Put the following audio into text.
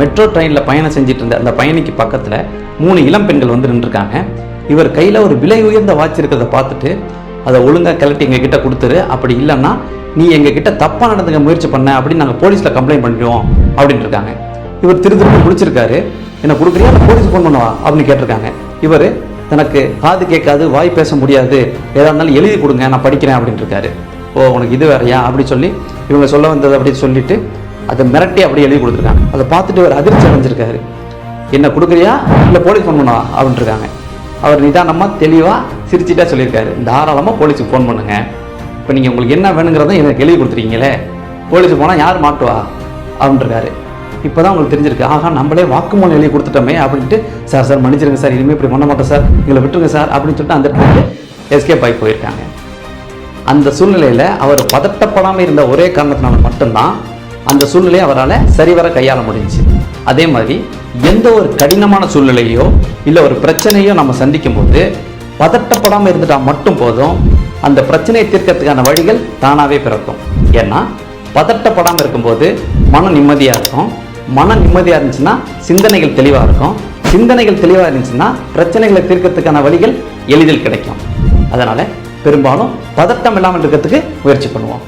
Metro ட்ரெயினில் பயணம் செஞ்சுட்டு இருந்த அந்த பயணிக்கு பக்கத்தில் 3 இளம் பெண்கள் வந்து நின்றுருக்காங்க. இவர் கையில் ஒரு விலை உயர்ந்த வாட்ச் இருக்கிறத பார்த்துட்டு அதை ஒழுங்காக கலட்டி எங்ககிட்ட கொடுத்துரு, அப்படி இல்லைன்னா நீ எங்ககிட்ட தப்பாக நடந்துக்க முயற்சி பண்ண அப்படின்னு நாங்கள் போலீஸில் கம்ப்ளைண்ட் பண்ணிடுவோம் அப்படின்னு இருக்காங்க. இவர் திரும்ப முடிச்சிருக்காரு. என்ன கொடுக்குறியா, போலீஸ் ஃபோன் பண்ணுவா அப்படின்னு கேட்டிருக்காங்க. இவர் தனக்கு காது கேட்காது, வாய் பேச முடியாது, ஏதா இருந்தாலும் எழுதி கொடுங்க, நான் படிக்கிறேன் அப்படின்னு இருக்காரு. ஓ உனக்கு இது வேறையா அப்படி சொல்லி இவங்க சொல்ல வந்தது அப்படின்னு சொல்லிட்டு அதை மிரட்டி அப்படியே எழுதி கொடுத்துருக்காங்க. அதை பார்த்துட்டு ஒரு அதிர்ச்சி அடைஞ்சிருக்காரு. என்ன கொடுக்குறியா இல்லை போலீஸ் ஃபோன் பண்ணுவா அப்படின்ட்டு இருக்காங்க. அவர் நிதானமாக தெளிவாக சிரிச்சிட்டா சொல்லியிருக்காரு, தாராளமாக போலீஸுக்கு ஃபோன் பண்ணுங்க. இப்போ நீங்கள் உங்களுக்கு என்ன வேணுங்கிறத எனக்கு எழுதி கொடுத்துருக்கீங்களே, போலீஸுக்கு போனால் யார் மாட்டுவா அப்படின்ட்டுருக்காரு. இப்போ தான் உங்களுக்கு தெரிஞ்சிருக்கு, ஆகா நம்மளே வாக்குமூலம் எழுதி கொடுத்துட்டோமே அப்படின்ட்டு, சார் மன்னிச்சிருங்க சார், இனிமேல் இப்படி பண்ண மாட்டோம் சார், எங்களை விட்டுருங்க சார் அப்படின்னு சொல்லிட்டு அந்த இடத்துல எஸ்கேப் ஆகி போயிருக்காங்க. அந்த சூழ்நிலையில் அவர் பதட்டப்படாமல் இருந்த ஒரே காரணத்தினால மட்டும்தான் அந்த சூழ்நிலையை அவரால் சரிவர கையாள முடிஞ்சிச்சு. அதே மாதிரி எந்த ஒரு கடினமான சூழ்நிலையோ இல்லை ஒரு பிரச்சனையோ நம்ம சந்திக்கும் போது பதட்டப்படாமல் இருந்துட்டால் மட்டும் போதும், அந்த பிரச்சனையை தீர்க்கறதுக்கான வழிகள் தானாகவே பிறக்கும். ஏன்னா பதட்டப்படாமல் இருக்கும்போது மன நிம்மதியாக இருக்கும், மன நிம்மதியாக இருந்துச்சுன்னா சிந்தனைகள் தெளிவாக இருக்கும், சிந்தனைகள் தெளிவாக இருந்துச்சுன்னா பிரச்சனைகளை தீர்க்கறதுக்கான வழிகள் எளிதில் கிடைக்கும். அதனால் பெரும்பாலும் பதட்டம் இல்லாமல் இருக்கிறதுக்கு முயற்சி பண்ணுவோம்.